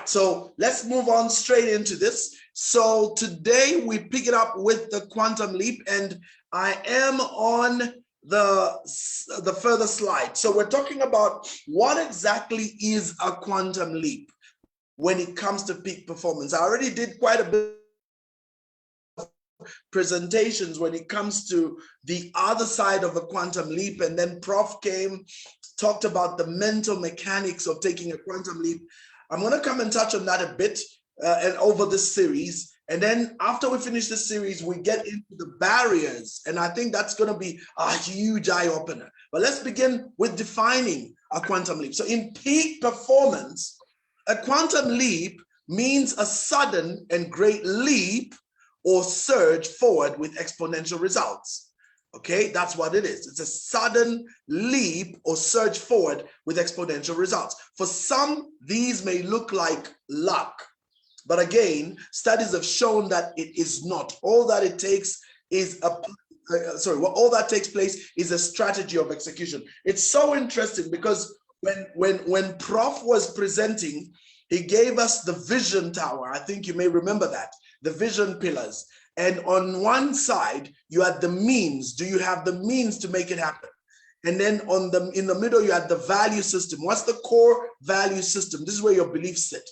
right, so let's move on straight into this. So today we pick it up with the quantum leap, and I am on the further slide. So we're talking about what exactly is a quantum leap when it comes to peak performance. I already did quite a bit of presentations when it comes to the other side of a quantum leap, and then Prof came, talked about the mental mechanics of taking a quantum leap. I'm going to come and touch on that a bit and over this series. And then after we finish this series, we get into the barriers. And I think that's going to be a huge eye opener. But let's begin with defining a quantum leap. So in peak performance, a quantum leap means a sudden and great leap or surge forward with exponential results. Okay, that's what it is. It's a sudden leap or surge forward with exponential results. For some, these may look like luck. But again, studies have shown that it is not. All that it takes is all that takes place is a strategy of execution. It's so interesting because when Prof was presenting, he gave us the vision tower. I think you may remember that, the vision pillars. And on one side, you had the means. Do you have the means to make it happen? And then in the middle, you had the value system. What's the core value system? This is where your beliefs sit,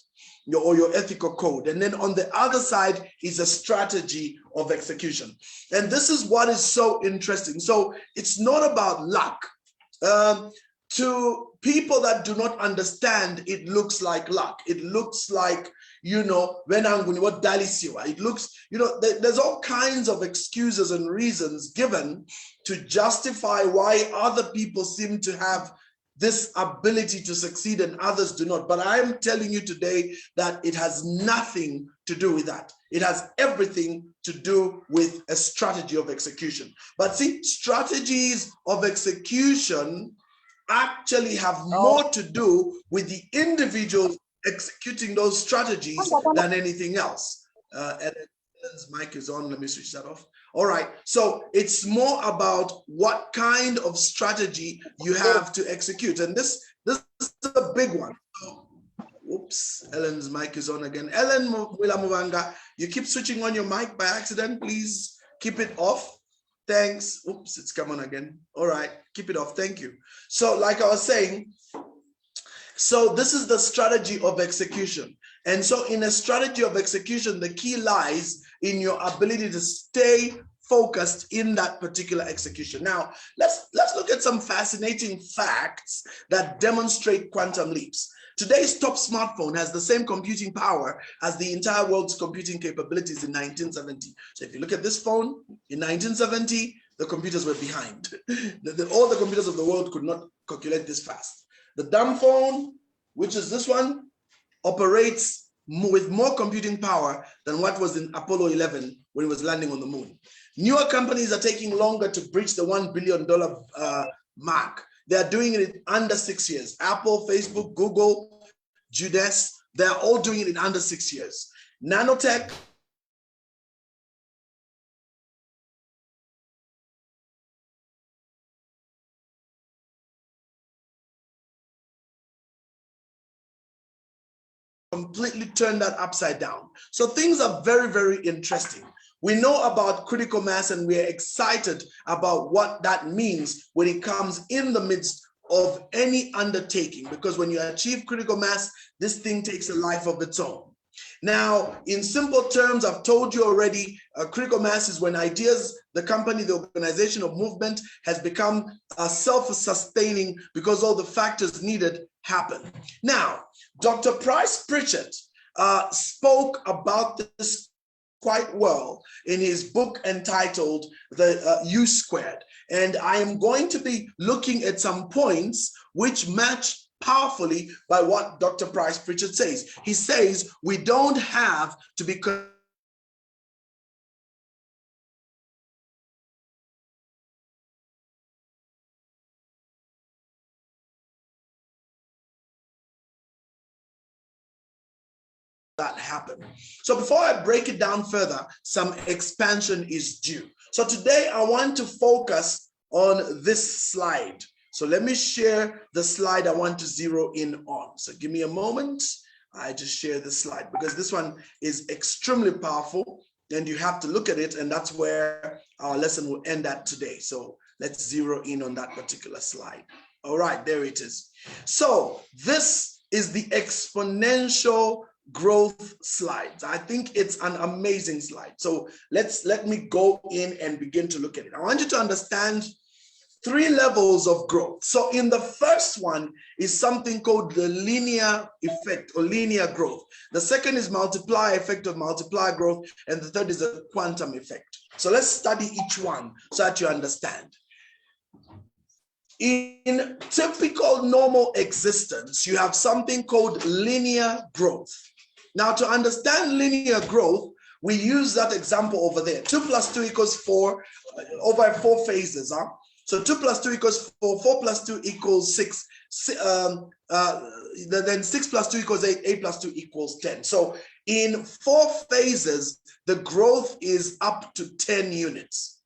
or your ethical code. And then on the other side is a strategy of execution. And this is what is so interesting. So it's not about luck. To people that do not understand, it looks like luck. It looks like, when I'm going to what Dalisiwa. It looks, there's all kinds of excuses and reasons given to justify why other people seem to have this ability to succeed and others do not. But I'm telling you today that it has nothing to do with that. It has everything to do with a strategy of execution. But see, strategies of execution actually have more to do with the individual executing those strategies than anything else. Ellen's mic is on. Let me switch that off. All right. So it's more about what kind of strategy you have to execute. And this is a big one. Oops, Ellen's mic is on again. Ellen Wilamuvanga, you keep switching on your mic by accident. Please keep it off. Thanks. Oops, it's come on again. All right, keep it off. Thank you. So like I was saying, so this is the strategy of execution. And so in a strategy of execution, the key lies in your ability to stay focused in that particular execution. Now, let's look at some fascinating facts that demonstrate quantum leaps. Today's top smartphone has the same computing power as the entire world's computing capabilities in 1970. So if you look at this phone, in 1970, the computers were behind. All the computers of the world could not calculate this fast. The dumb phone, which is this one, operates with more computing power than what was in Apollo 11 when it was landing on the moon. Newer companies are taking longer to breach the $1 billion mark. They are doing it in under 6 years. Apple, Facebook, Google, Judas, they're all doing it in under 6 years. Nanotech, completely turned that upside down. So things are very, very interesting. We know about critical mass and we're excited about what that means when it comes in the midst of any undertaking, because when you achieve critical mass, this thing takes a life of its own. Now, in simple terms, I've told you already, critical mass is when ideas, the company, the organization or movement has become self-sustaining because all the factors needed happen. Now, Dr. Price Pritchett spoke about this quite well in his book entitled The U Squared. And I am going to be looking at some points which match powerfully by what Dr. Price Pritchett says. He says we don't have to be that happen. So before I break it down further, some expansion is due. So today I want to focus on this slide. So let me share the slide I want to zero in on. So give me a moment. I just share this slide because this one is extremely powerful and you have to look at it, and that's where our lesson will end at today. So let's zero in on that particular slide. All right, there it is. So this is the exponential growth slides. I think it's an amazing slide. So let me go in and begin to look at it. I want you to understand 3 levels of growth. So in the first one is something called the linear effect or linear growth. The second is multiplier effect of multiplier growth. And the third is a quantum effect. So let's study each one so that you understand. In typical normal existence, you have something called linear growth. Now, to understand linear growth, we use that example over there. 2 plus 2 equals 4 over 4 phases. So 2 plus 2 equals 4, 4 plus 2 equals 6. Then 6 plus 2 equals 8, 8 plus 2 equals 10. So in 4 phases, the growth is up to 10 units.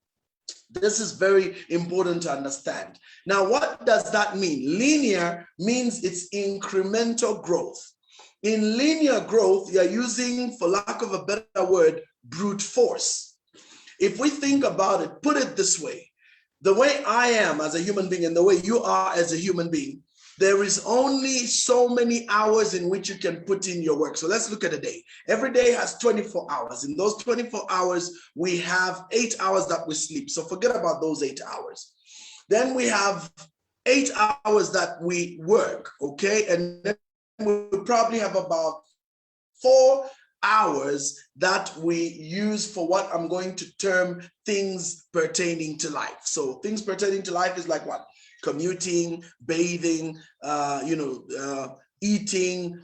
This is very important to understand. Now, what does that mean? Linear means it's incremental growth. In linear growth, you're using, for lack of a better word, brute force. If we think about it, put it this way. The way I am as a human being and the way you are as a human being, there is only so many hours in which you can put in your work. So let's look at a day. Every day has 24 hours. In those 24 hours, we have 8 hours that we sleep. So forget about those 8 hours. Then we have 8 hours that we work, okay? And then we probably have about 4 hours that we use for what I'm going to term things pertaining to life. So things pertaining to life is like what? Commuting, bathing, eating,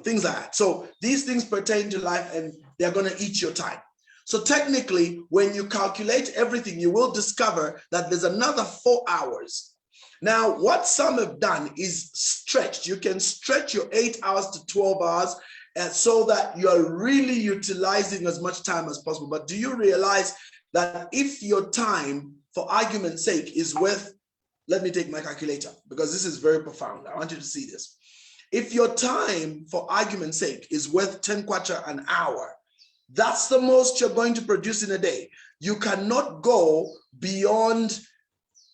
things like that. So these things pertain to life and they're going to eat your time. So technically, when you calculate everything, you will discover that there's another 4 hours. Now, what some have done is stretched. You can stretch your 8 hours to 12 hours so that you're really utilizing as much time as possible. But do you realize that if your time, for argument's sake, is worth, let me take my calculator because this is very profound. I want you to see this. If your time, for argument's sake, is worth 10 kwacha an hour, that's the most you're going to produce in a day. You cannot go beyond,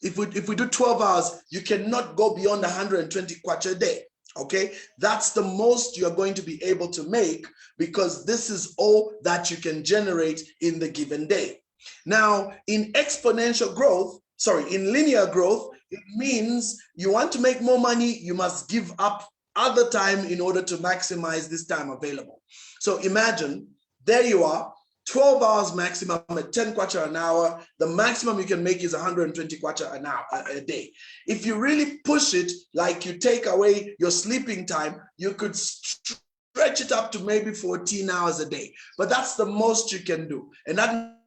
if we do 12 hours, you cannot go beyond 120 kwacha a day. Okay, that's the most you're going to be able to make because this is all that you can generate in the given day. Now, in exponential growth, in linear growth, it means you want to make more money, you must give up other time in order to maximize this time available. So imagine, there you are, 12 hours maximum at 10 kwacha an hour. The maximum you can make is 120 kwacha an hour a day. If you really push it, like you take away your sleeping time, you could stretch it up to maybe 14 hours a day. But that's the most you can do. And that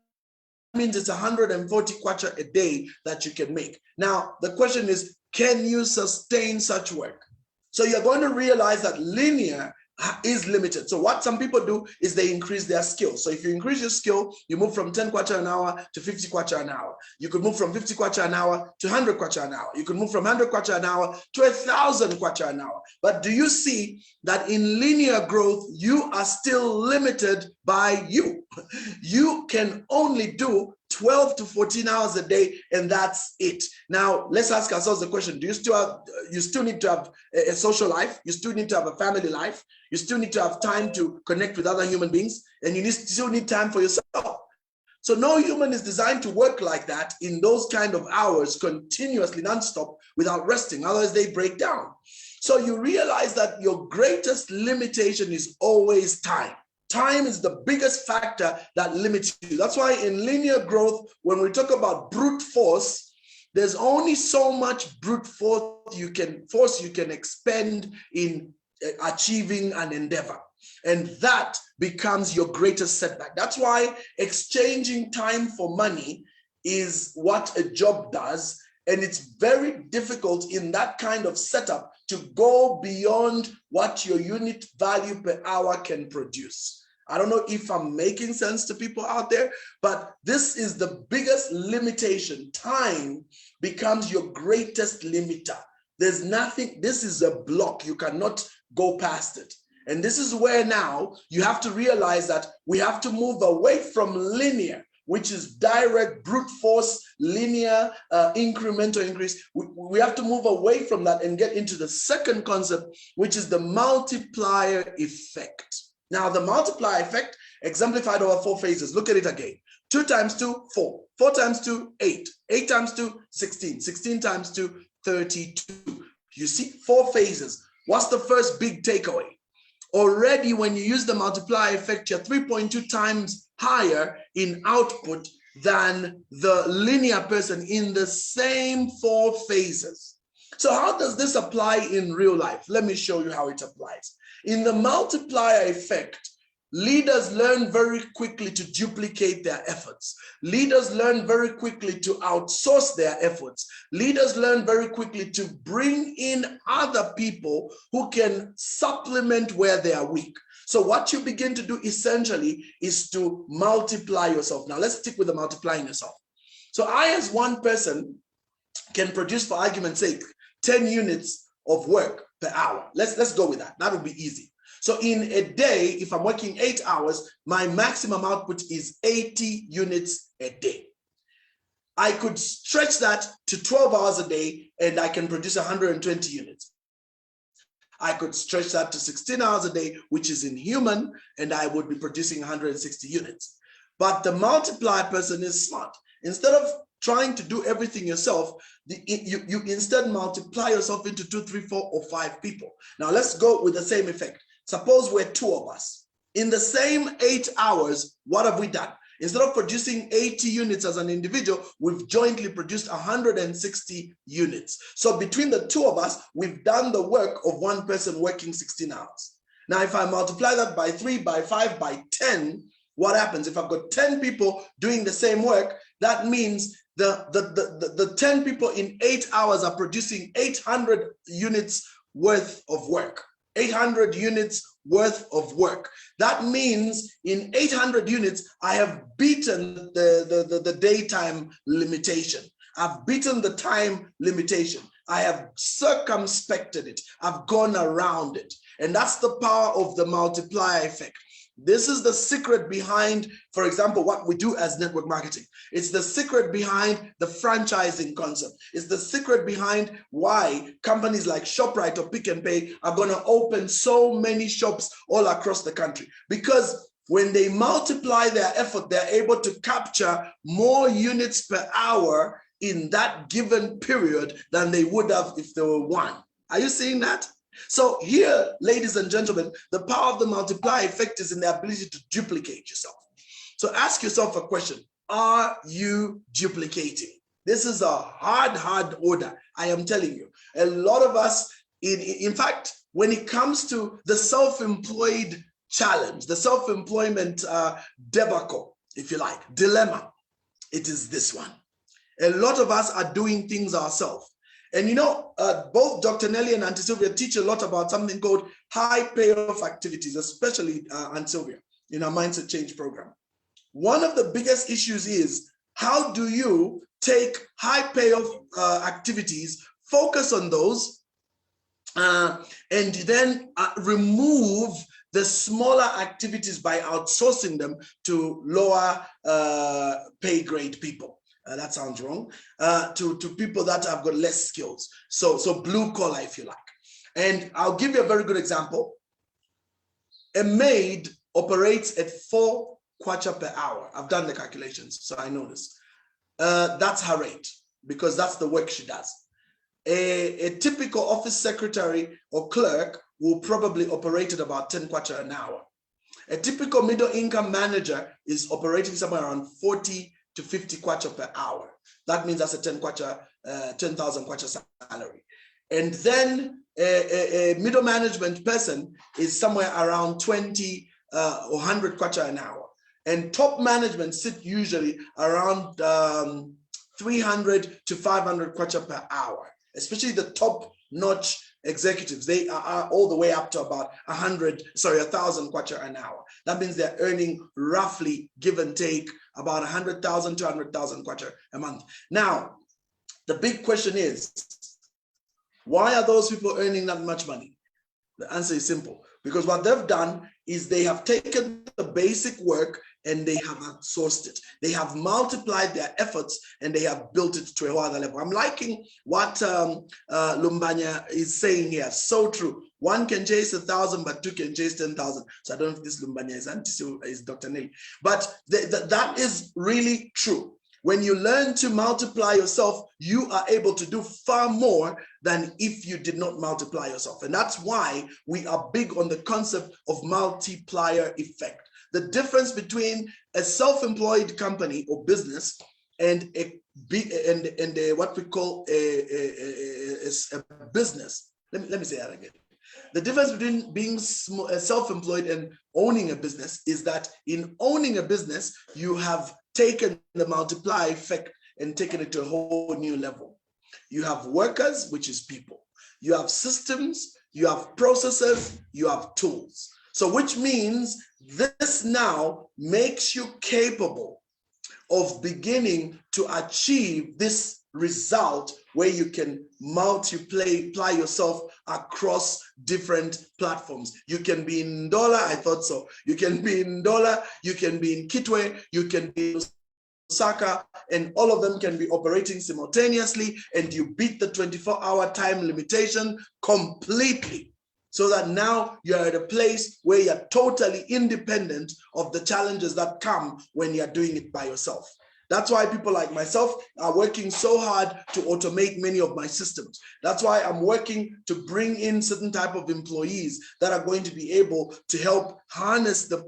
means it's 140 kwacha a day that you can make. Now, the question is, can you sustain such work? So you're going to realize that linear is limited. So what some people do is they increase their skill. So if you increase your skill, you move from 10 kwacha an hour to 50 kwacha an hour. You could move from 50 kwacha an hour to 100 kwacha an hour. You could move from 100 kwacha an hour to 1,000 kwacha an hour. But do you see that in linear growth, you are still limited by you? You can only do 12 to 14 hours a day, and that's it. Now, let's ask ourselves the question, do you still need to have a social life? You still need to have a family life? You still need to have time to connect with other human beings, and you still need time for yourself. So no human is designed to work like that in those kind of hours continuously, nonstop, without resting. Otherwise, they break down. So you realize that your greatest limitation is always time. Time is the biggest factor that limits you. That's why in linear growth, when we talk about brute force, there's only so much brute force you can expend in achieving an endeavor. And that becomes your greatest setback. That's why exchanging time for money is what a job does. And it's very difficult in that kind of setup to go beyond what your unit value per hour can produce. I don't know if I'm making sense to people out there, but this is the biggest limitation. Time becomes your greatest limiter. There's nothing, this is a block. You cannot go past it. And this is where now you have to realize that we have to move away from linear, which is direct brute force, linear incremental increase. We have to move away from that and get into the second concept, which is the multiplier effect. Now, the multiplier effect exemplified over 4 phases. Look at it again. 2 times 2, 4. 4 times 2, 8. 8 times 2, 16. 16 times 2, 32. You see, 4 phases. What's the first big takeaway? Already, when you use the multiplier effect, you're 3.2 times higher in output than the linear person in the same 4 phases. So how does this apply in real life? Let me show you how it applies. In the multiplier effect, leaders learn very quickly to duplicate their efforts. Leaders learn very quickly to outsource their efforts. Leaders learn very quickly to bring in other people who can supplement where they are weak. So what you begin to do essentially is to multiply yourself. Now let's stick with the multiplying yourself. So I, as one person, can produce, for argument's sake, 10 units of work per hour. Let's go with that. That would be easy. So in a day, if I'm working 8 hours, my maximum output is 80 units a day. I could stretch that to 12 hours a day and I can produce 120 units. I could stretch that to 16 hours a day, which is inhuman, and I would be producing 160 units. But the multiplier person is smart. Instead of trying to do everything yourself, you instead multiply yourself into 2, 3, 4, or 5 people. Now let's go with the same effect. Suppose we're 2 of us. In the same 8 hours, what have we done? Instead of producing 80 units as an individual, we've jointly produced 160 units. So between the 2 of us, we've done the work of one person working 16 hours. Now, if I multiply that by 3, by 5, by 10, what happens? If I've got 10 people doing the same work, that means the 10 people in 8 hours are producing 800 units worth of work. 800 units worth of work. That means in 800 units, I have beaten the daytime limitation. I've beaten the time limitation. I have circumspected it. I've gone around it. And that's the power of the multiplier effect. This is the secret behind, for example, what we do as network marketing. It's the secret behind the franchising concept. It's the secret behind why companies like ShopRite or Pick and Pay are going to open so many shops all across the country. Because when they multiply their effort, they're able to capture more units per hour in that given period than they would have if they were one. Are you seeing that? So here, ladies and gentlemen, the power of the multiplier effect is in the ability to duplicate yourself. So ask yourself a question. Are you duplicating? This is a hard order. I am telling you. A lot of us, in fact, when it comes to the self-employed challenge, the self-employment debacle, if you like, dilemma, it is this one. A lot of us are doing things ourselves. And you know, both Dr. Nelly and Auntie Sylvia teach a lot about something called high payoff activities, especially Auntie Sylvia in our Mindset Change program. One of the biggest issues is how do you take high payoff activities, focus on those, and then remove the smaller activities by outsourcing them to lower pay grade people. That sounds wrong, to people that have got less skills. So blue collar, if you like. And I'll give you a very good example. A maid operates at 4 kwacha per hour. I've done the calculations, so I know this. That's her rate, because that's the work she does. A typical office secretary or clerk will probably operate at about 10 kwacha an hour. A typical middle income manager is operating somewhere around 40 to 50 kwacha per hour. That means that's a 10,000 kwacha salary. And then a middle management person is somewhere around 20 or 100 kwacha an hour. And top management sit usually around 300 to 500 kwacha per hour, especially the top notch executives. They are all the way up to about 1,000 kwacha an hour. That means they're earning roughly, give and take, about 100,000 to 200,000 kwacha a month. Now, the big question is, why are those people earning that much money? The answer is simple. Because what they've done is they have taken the basic work and they have outsourced it. They have multiplied their efforts and they have built it to a other level. I'm liking what Lumbanya is saying here. So true. One can chase 1,000, but two can chase 10,000. So I don't know if this Lumbanya is Dr. Nelly, but that is really true. When you learn to multiply yourself, you are able to do far more than if you did not multiply yourself. And that's why we are big on the concept of multiplier effect. The difference between a self-employed company or business and what we call a business. Let me say that again. The difference between being self-employed and owning a business is that in owning a business, you have taken the multiplier effect and taken it to a whole new level. You have workers, which is people. You have systems, you have processes, you have tools. So which means this now makes you capable of beginning to achieve this result where you can multiply yourself across different platforms. You can be in dollar, I thought so. You can be in dollar, you can be in Kitwe, you can be in Osaka, and all of them can be operating simultaneously, and you beat the 24-hour time limitation completely. So that now you're at a place where you're totally independent of the challenges that come when you're doing it by yourself. That's why people like myself are working so hard to automate many of my systems. That's why I'm working to bring in certain type of employees that are going to be able to help harness the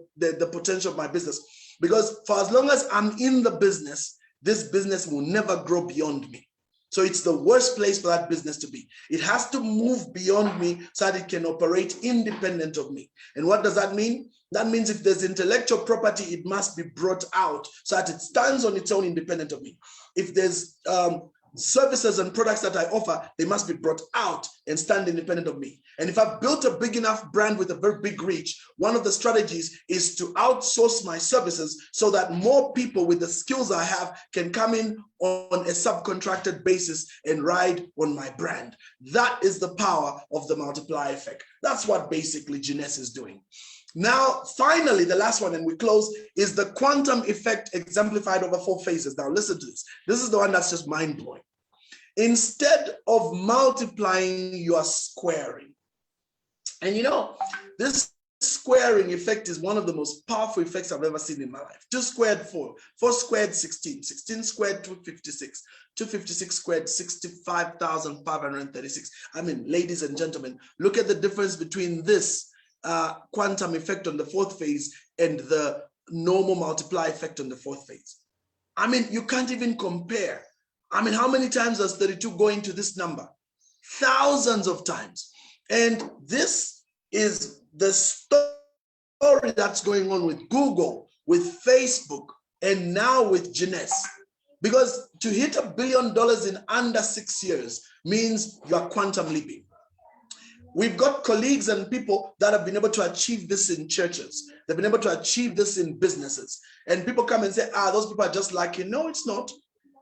potential of my business. Because for as long as I'm in the business, this business will never grow beyond me. So it's the worst place for that business to be. It has to move beyond me so that it can operate independent of me. And what does that mean? That means if there's intellectual property, it must be brought out so that it stands on its own independent of me. If there's services and products that I offer, they must be brought out and stand independent of me. And if I've built a big enough brand with a very big reach, one of the strategies is to outsource my services so that more people with the skills I have can come in on a subcontracted basis and ride on my brand. That is the power of the multiplier effect. That's what basically Jeunesse is doing. Now, finally, the last one, and we close, is the quantum effect exemplified over 4 phases. Now, listen to this. This is the one that's just mind-blowing. Instead of multiplying, you are squaring. And you know, this squaring effect is one of the most powerful effects I've ever seen in my life. 2 squared 4, 4 squared 16, 16 squared 256, 256 squared 65,536. I mean, ladies and gentlemen, look at the difference between this quantum effect on the 4th phase and the normal multiply effect on the 4th phase. I mean, you can't even compare. I mean, how many times does 32 go into this number? Thousands of times. And this is the story that's going on with Google, with Facebook, and now with Jeunesse. Because to hit $1 billion in under 6 years means you are quantum leaping. We've got colleagues and people that have been able to achieve this in churches. They've been able to achieve this in businesses. And people come and say, those people are just like you. No, it's not.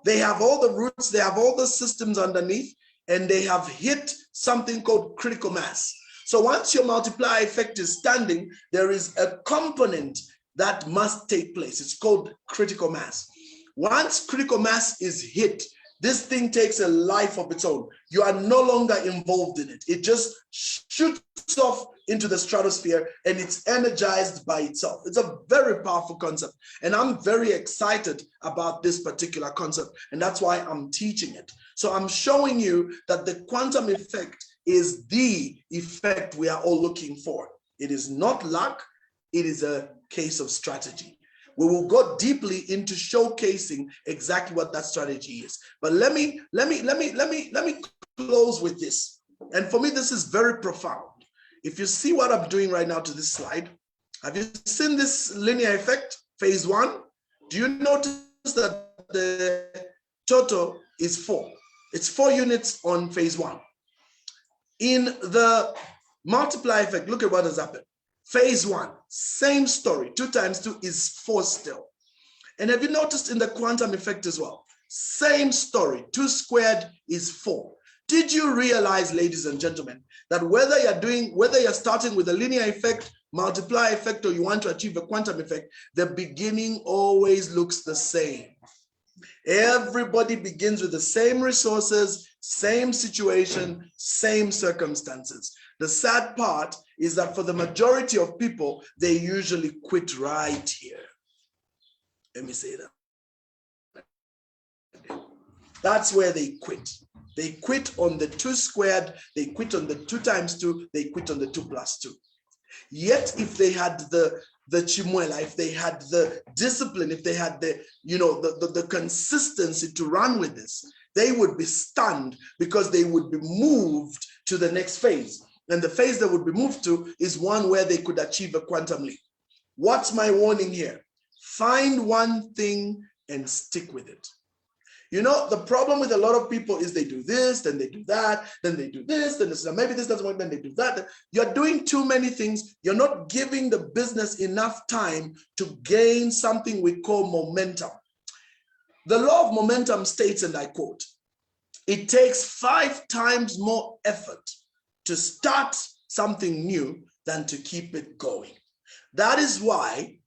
They have all the roots, they have all the systems underneath, and they have hit something called critical mass. So once your multiplier effect is standing, there is a component that must take place. It's called critical mass. Once critical mass is hit, this thing takes a life of its own. You are no longer involved in it. It just shoots off into the stratosphere and it's energized by itself. It's a very powerful concept. And I'm very excited about this particular concept. And that's why I'm teaching it. So I'm showing you that the quantum effect is the effect we are all looking for. It is not luck. It is a case of strategy. We will go deeply into showcasing exactly what that strategy is. But let me close with this. And for me, this is very profound. If you see what I'm doing right now to this slide, have you seen this linear effect, phase 1? Do you notice that the total is 4? It's 4 units on phase 1. In the multiply effect, look at what has happened. Phase 1, same story. 2 times 2 is 4 still. And have you noticed in the quantum effect as well? Same story. 2 squared is 4. Did you realize, ladies and gentlemen, that whether you're starting with a linear effect, multiply effect, or you want to achieve a quantum effect, the beginning always looks the same. Everybody begins with the same resources, same situation, same circumstances. The sad part is that for the majority of people, they usually quit right here. Let me say that. That's where they quit. They quit on the 2 squared, they quit on the 2 times 2, they quit on the 2 plus 2. Yet if they had the chimuela, if they had the discipline, if they had the consistency to run with this, they would be stunned because they would be moved to the next phase. And the phase they would be moved to is one where they could achieve a quantum leap. What's my warning here? Find one thing and stick with it. You know, the problem with a lot of people is they do this, then they do that, then they do this, then this, maybe this doesn't work, then they do that. You're doing too many things. You're not giving the business enough time to gain something we call momentum. The law of momentum states, and I quote, "It takes 5 times more effort to start something new than to keep it going." That is why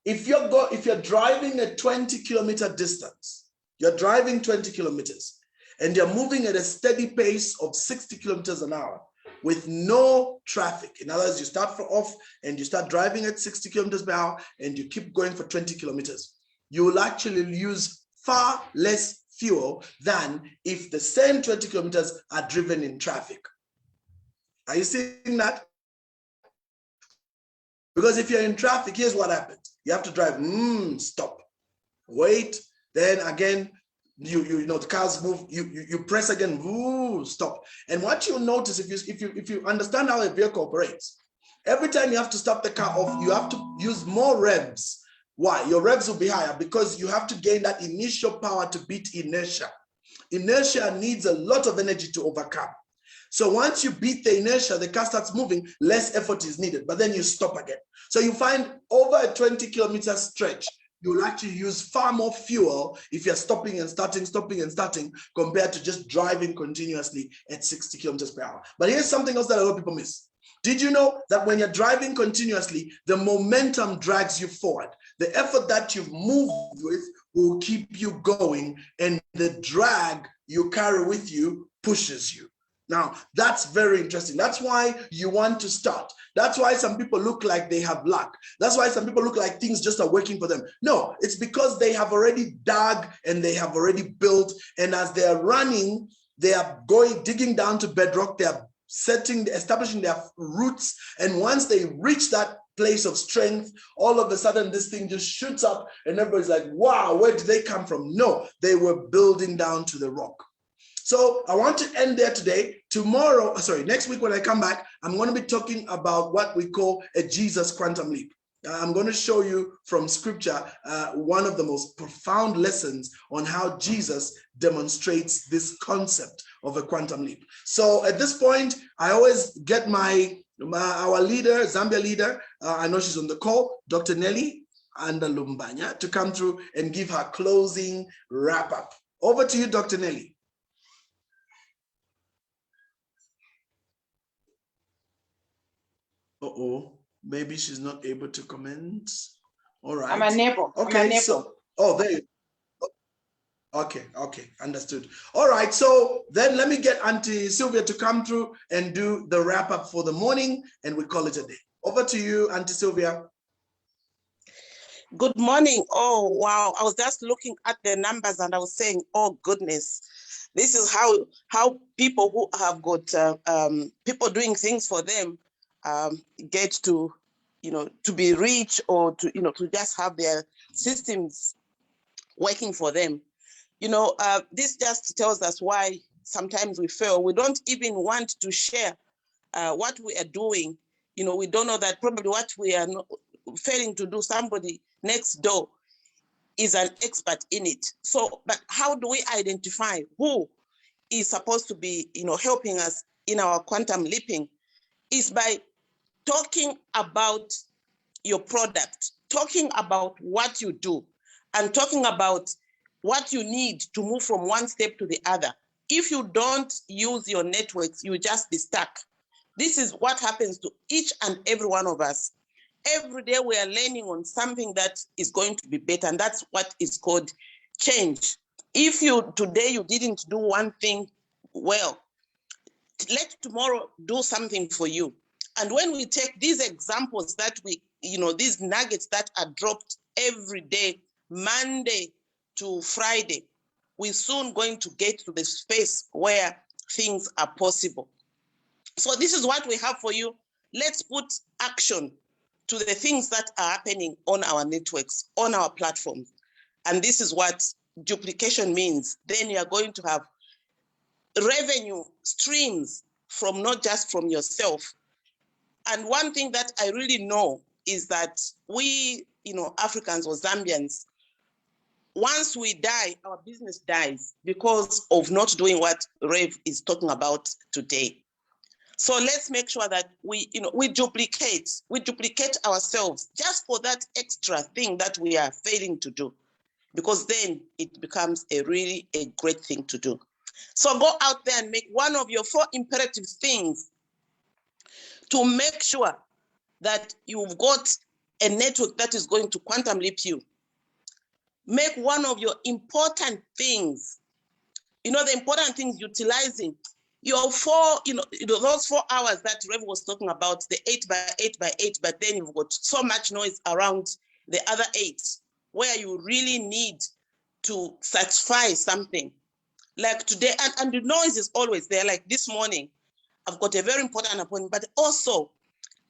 if you're driving a 20-kilometer distance, you're driving 20 kilometers and you're moving at a steady pace of 60 kilometers an hour with no traffic. In other words, you start off and you start driving at 60 kilometers per hour and you keep going for 20 kilometers. You will actually use far less fuel than if the same 20 kilometers are driven in traffic. Are you seeing that? Because if you're in traffic, here's what happens. You have to drive, stop, wait. Then again, you know the cars move. You press again, stop. And what you'll notice if you understand how a vehicle operates, every time you have to stop the car off, you have to use more revs. Why? Your revs will be higher because you have to gain that initial power to beat inertia. Inertia needs a lot of energy to overcome. So once you beat the inertia, the car starts moving, less effort is needed, but then you stop again. So you find over a 20-kilometer stretch, you'll actually use far more fuel if you're stopping and starting compared to just driving continuously at 60 kilometers per hour. But here's something else that a lot of people miss. Did you know that when you're driving continuously, the momentum drags you forward? The effort that you've moved with will keep you going, and the drag you carry with you pushes you. Now, that's very interesting. That's why you want to start. That's why some people look like they have luck. That's why some people look like things just are working for them. No, it's because they have already dug and they have already built. And as they're running, they are digging down to bedrock. They are establishing their roots. And once they reach that place of strength, all of a sudden this thing just shoots up and everybody's like, wow, where did they come from? No, they were building down to the rock. So I want to end there today. Next week when I come back, I'm going to be talking about what we call a Jesus quantum leap. I'm going to show you from scripture one of the most profound lessons on how Jesus demonstrates this concept of a quantum leap. So at this point, I always get our leader, Zambia leader, I know she's on the call, Dr. Nelly Andalumbanya, to come through and give her closing wrap up. Over to you, Dr. Nelly. Maybe she's not able to comment. All right. I'm unable. Okay, so there you go. Okay, understood. All right, so then let me get Auntie Sylvia to come through and do the wrap up for the morning, and we call it a day. Over to you, Auntie Sylvia. Good morning. Oh, wow. I was just looking at the numbers and I was saying, oh, goodness. This is how people who have got people doing things for them get to, to be rich or to just have their systems working for them. This just tells us why sometimes we fail. We don't even want to share what we are doing. We don't know that probably what we are failing to do, somebody next door is an expert in it. So, but how do we identify who is supposed to be, helping us in our quantum leaping? Is by talking about your product, talking about what you do, and talking about what you need to move from one step to the other. If you don't use your networks, you just be stuck. This is what happens to each and every one of us. Every day we are learning on something that is going to be better, and that's what is called change. If today you didn't do one thing well, let tomorrow do something for you. And when we take these examples that these nuggets that are dropped every day, Monday to Friday, we're soon going to get to the space where things are possible. So this is what we have for you. Let's put action to the things that are happening on our networks, on our platforms. And this is what duplication means. Then you are going to have revenue streams from not just from yourself. And one thing that I really know is that we, Africans or Zambians, once we die, our business dies because of not doing what Rev is talking about today. So let's make sure that we duplicate ourselves just for that extra thing that we are failing to do, because then it becomes a great thing to do. So go out there and make one of your 4 imperative things to make sure that you've got a network that is going to quantum leap you. Make one of your important things, the important things, utilizing your 4, those 4 hours that Rev was talking about, the 8 by 8 by 8, but then you've got so much noise around the other 8, where you really need to satisfy something. Like today, and the noise is always there. Like this morning, I've got a very important appointment, but also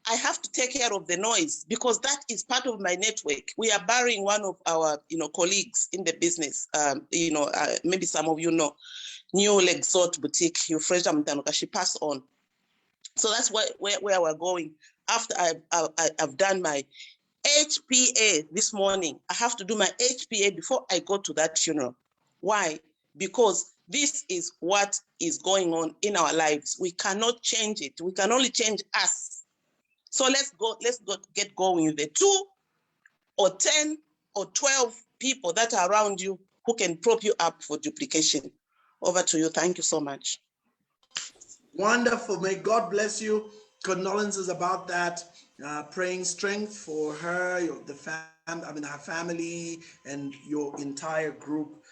I have to take care of the noise because that is part of my network. We are burying one of our, colleagues in the business. Maybe some of you know, New Lexot Boutique, Euphrassia Mtanuka, she passed on. So that's where we're going. After I've done my HPA this morning, I have to do my HPA before I go to that funeral. Why? Because this is what is going on in our lives. We cannot change it. We can only change us. So let's get going with the 2 or 10 or 12 people that are around you who can prop you up for duplication. Over to you. Thank you so much. Wonderful. May God bless you. Condolences about that. Praying strength for her, her family, and your entire group.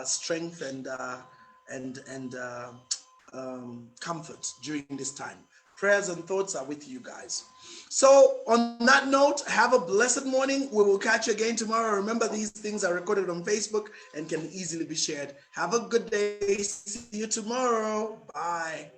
Strength and comfort during this time. Prayers and thoughts are with you guys. So on that note, have a blessed morning. We will catch you again tomorrow. Remember, these things are recorded on Facebook and can easily be shared. Have a good day. See you tomorrow. Bye.